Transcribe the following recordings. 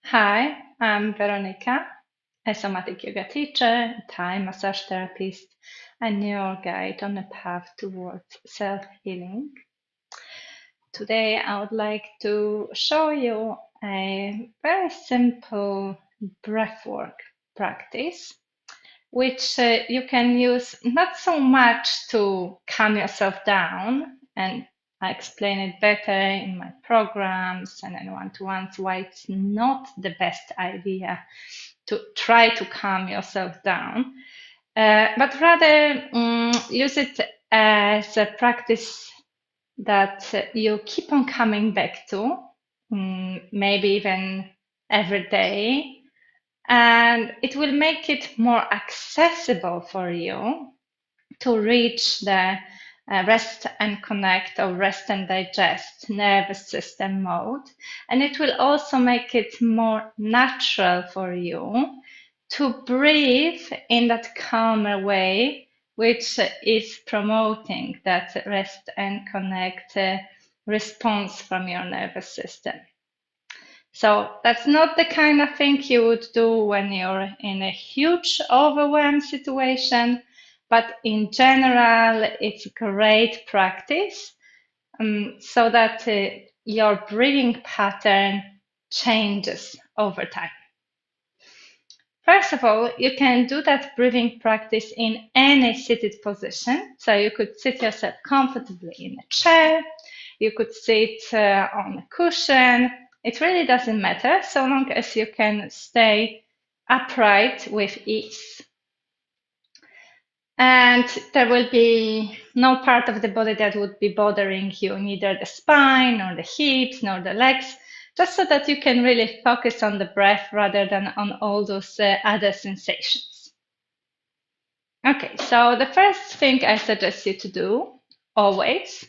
Hi, I'm Veronica, a somatic yoga teacher, Thai massage therapist, and your guide on a path towards self-healing. Today, I would like to show you a very simple breathwork practice, which you can use not so much to calm yourself down, and I explain it better in my programs and in one-to-ones why it's not the best idea to try to calm yourself down, but rather use it as a practice that you keep on coming back to, maybe even every day, and it will make it more accessible for you to reach the rest and connect or rest and digest nervous system mode. And it will also make it more natural for you to breathe in that calmer way, which is promoting that rest and connect response from your nervous system. So that's not the kind of thing you would do when you're in a huge overwhelm situation, but in general, it's great practice so that your breathing pattern changes over time. First of all, you can do that breathing practice in any seated position. So you could sit yourself comfortably in a chair, you could sit on a cushion. It really doesn't matter so long as you can stay upright with ease. And there will be no part of the body that would be bothering you, neither the spine, nor the hips, nor the legs, just so that you can really focus on the breath rather than on all those other sensations. Okay, so the first thing I suggest you to do, always,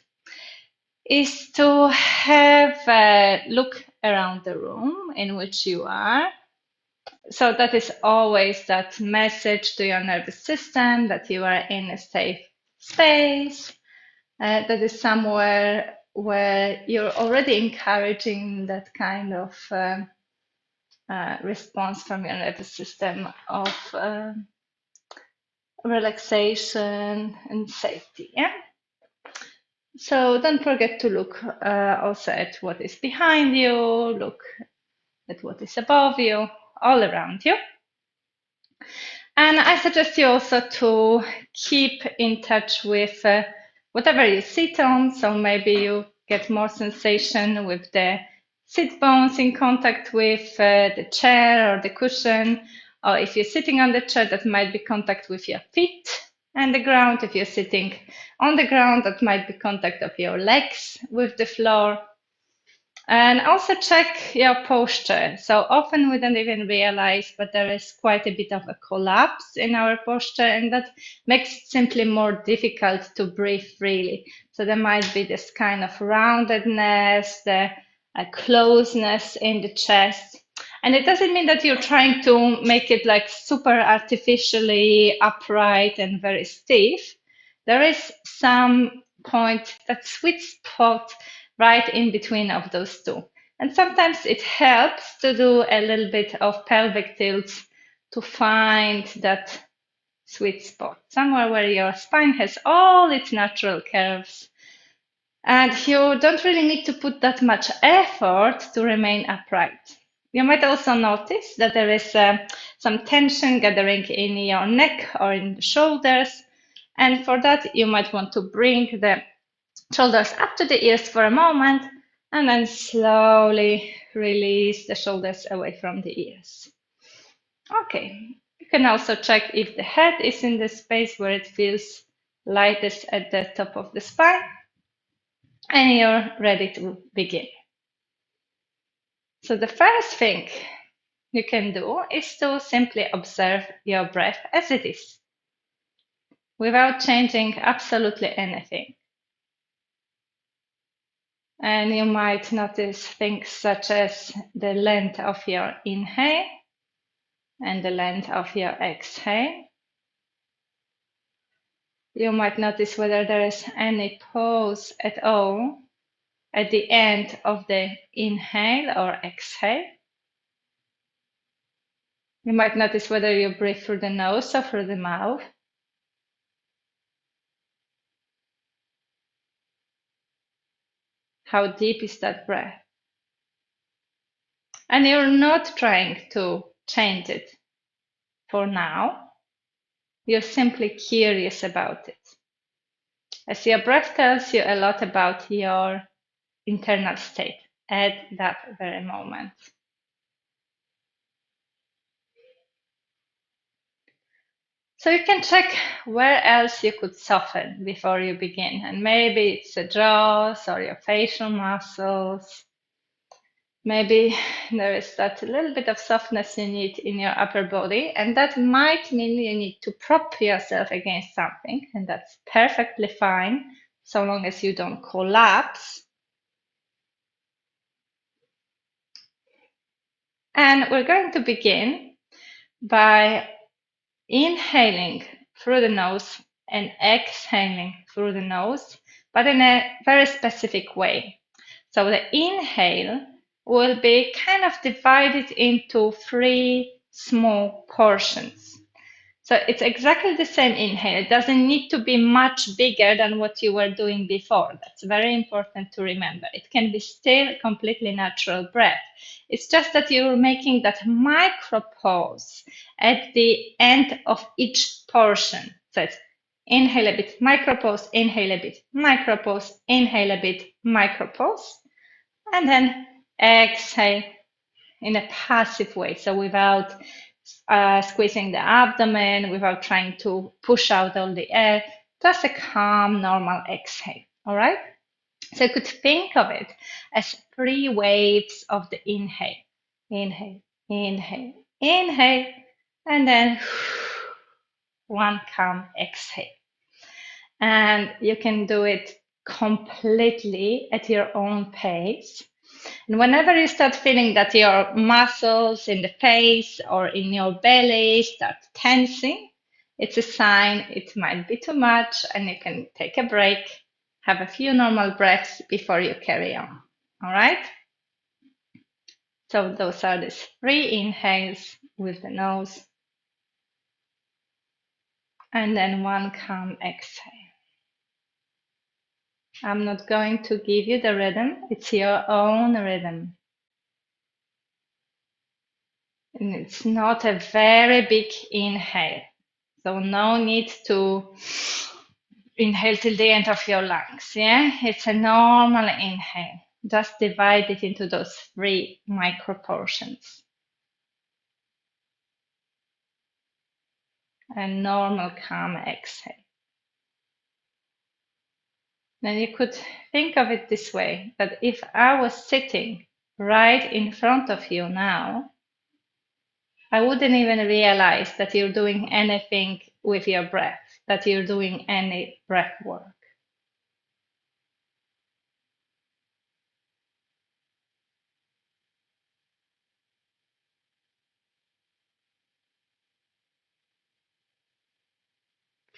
is to have a look around the room in which you are. So that is always that message to your nervous system that you are in a safe space, that is somewhere where you're already encouraging that kind of response from your nervous system of relaxation and safety. Yeah. So don't forget to look also at what is behind you, look at what is above you, all around you. And I suggest you also to keep in touch with whatever you sit on. So maybe you get more sensation with the sit bones in contact with the chair or the cushion. Or if you're sitting on the chair, that might be contact with your feet and the ground. If you're sitting on the ground, that might be contact of your legs with the floor. And also check your posture. So often we don't even realize, but there is quite a bit of a collapse in our posture, and that makes it simply more difficult to breathe freely. So there might be this kind of roundedness, the closeness in the chest. And it doesn't mean that you're trying to make it like super artificially upright and very stiff. There is some point, that sweet spot right in between of those two. And sometimes it helps to do a little bit of pelvic tilts to find that sweet spot, somewhere where your spine has all its natural curves. And you don't really need to put that much effort to remain upright. You might also notice that there is some tension gathering in your neck or in the shoulders. And for that, you might want to bring the shoulders up to the ears for a moment and then slowly release the shoulders away from the ears. Okay, you can also check if the head is in the space where it feels lightest at the top of the spine, and you're ready to begin. So the first thing you can do is to simply observe your breath as it is, without changing absolutely anything. And you might notice things such as the length of your inhale and the length of your exhale. You might notice whether there is any pause at all at the end of the inhale or exhale. You might notice whether you breathe through the nose or through the mouth. How deep is that breath? And you're not trying to change it for now. You're simply curious about it. As your breath tells you a lot about your internal state at that very moment. So you can check where else you could soften before you begin. And maybe it's the jaws or your facial muscles. Maybe there is that little bit of softness you need in your upper body, and that might mean you need to prop yourself against something, and that's perfectly fine, so long as you don't collapse. And we're going to begin by inhaling through the nose and exhaling through the nose, but in a very specific way. So the inhale will be kind of divided into 3 small portions. So it's exactly the same inhale. It doesn't need to be much bigger than what you were doing before. That's very important to remember. It can be still completely natural breath. It's just that you're making that micro pause at the end of each portion. So it's inhale a bit, micro pause, inhale a bit, micro pause, inhale a bit, micro pause, and then exhale in a passive way. So without squeezing the abdomen, without trying to push out all the air, just a calm, normal exhale. All right. So you could think of it as 3 waves of the inhale. Inhale, inhale, inhale, and then one calm exhale. And you can do it completely at your own pace. And whenever you start feeling that your muscles in the face or in your belly start tensing, it's a sign it might be too much, and you can take a break, have a few normal breaths before you carry on. All right? So those are the 3 inhales with the nose, and then one calm exhale. I'm not going to give you the rhythm, it's your own rhythm. And it's not a very big inhale, so no need to inhale till the end of your lungs. Yeah, it's a normal inhale. Just divide it into those 3 micro portions. A normal calm exhale. Then you could think of it this way, that if I was sitting right in front of you now, I wouldn't even realize that you're doing anything with your breath, that you're doing any breath work.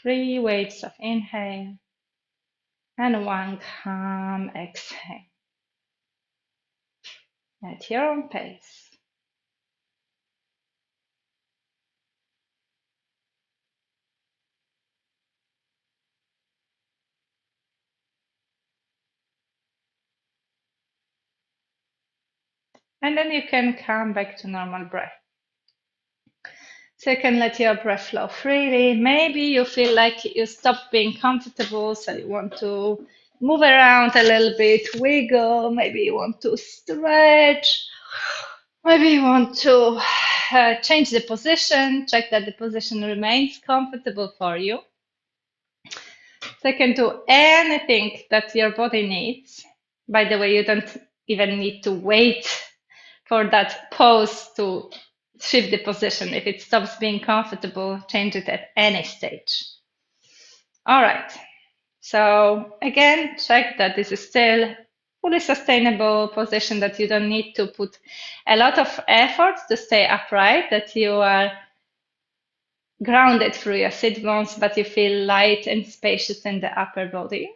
Three waves of inhale and one calm exhale at your own pace. And then you can come back to normal breath. So you can let your breath flow freely. Maybe you feel like you stop being comfortable, so you want to move around a little bit, wiggle. Maybe you want to stretch. Maybe you want to change the position, check that the position remains comfortable for you. So you can do anything that your body needs. By the way, you don't even need to wait for that pose to shift the position. If it stops being comfortable, change it at any stage. All right. So again, check that this is still fully sustainable position, that you don't need to put a lot of effort to stay upright, that you are grounded through your sit bones, but you feel light and spacious in the upper body.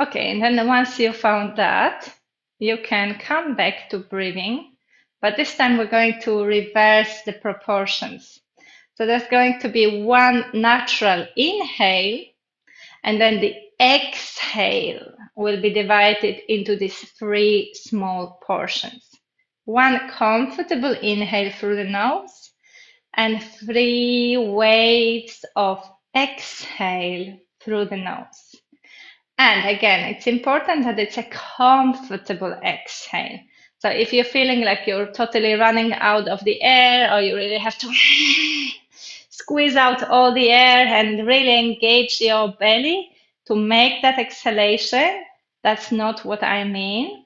Okay, and then once you found that, you can come back to breathing But this time we're going to reverse the proportions. So there's going to be one natural inhale, and then the exhale will be divided into these three small portions. One comfortable inhale through the nose, and three waves of exhale through the nose. And again, it's important that it's a comfortable exhale. So if you're feeling like you're totally running out of the air, or you really have to squeeze out all the air and really engage your belly to make that exhalation, that's not what I mean.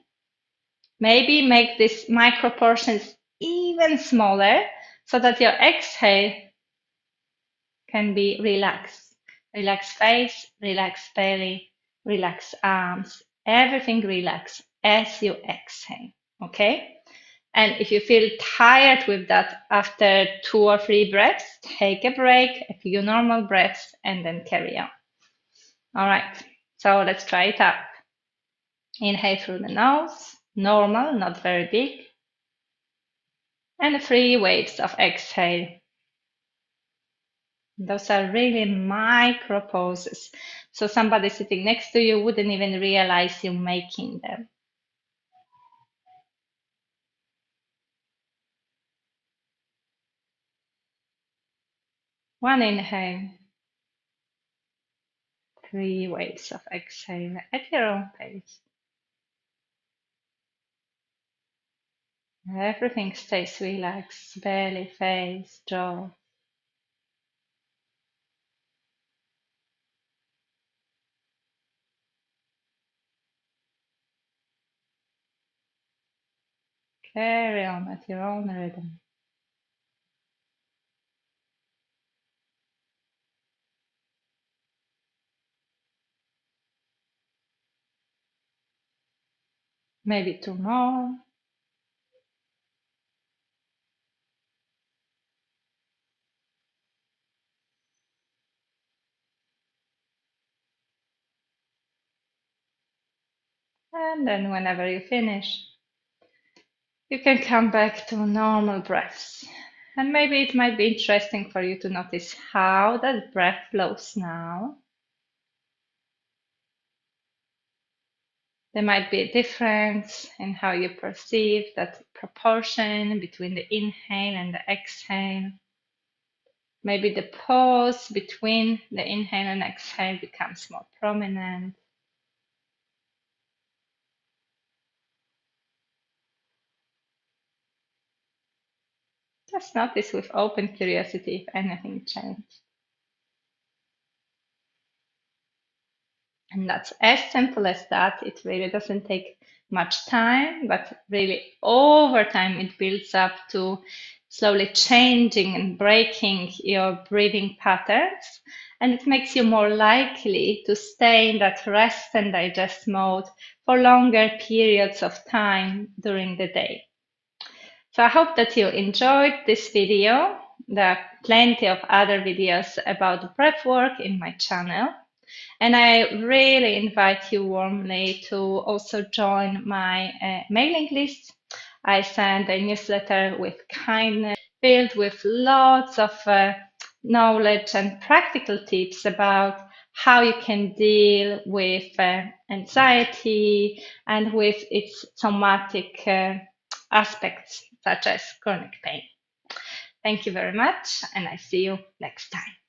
Maybe make these micro portions even smaller so that your exhale can be relaxed. Relax face, relax belly, relax arms, everything relax as you exhale, okay? And if you feel tired with that after 2 or 3 breaths, take a break, a few normal breaths, and then carry on. All right, so let's try it out. Inhale through the nose, normal, not very big. And 3 waves of exhale. Those are really micro poses. So somebody sitting next to you wouldn't even realize you making them. One inhale, 3 waves of exhale at your own pace. Everything stays relaxed, belly, face, jaw. Carry on at your own rhythm. Maybe 2 more. And then whenever you finish, you can come back to normal breaths. And maybe it might be interesting for you to notice how that breath flows now. There might be a difference in how you perceive that proportion between the inhale and the exhale. Maybe the pause between the inhale and exhale becomes more prominent. Just notice with open curiosity if anything changed. And that's as simple as that. It really doesn't take much time, but really over time it builds up to slowly changing and breaking your breathing patterns. And it makes you more likely to stay in that rest and digest mode for longer periods of time during the day. So I hope that you enjoyed this video. There are plenty of other videos about breathwork in my channel. And I really invite you warmly to also join my mailing list. I send a newsletter with kindness, filled with lots of knowledge and practical tips about how you can deal with anxiety and with its somatic aspects, such as chronic pain. Thank you very much, and I see you next time.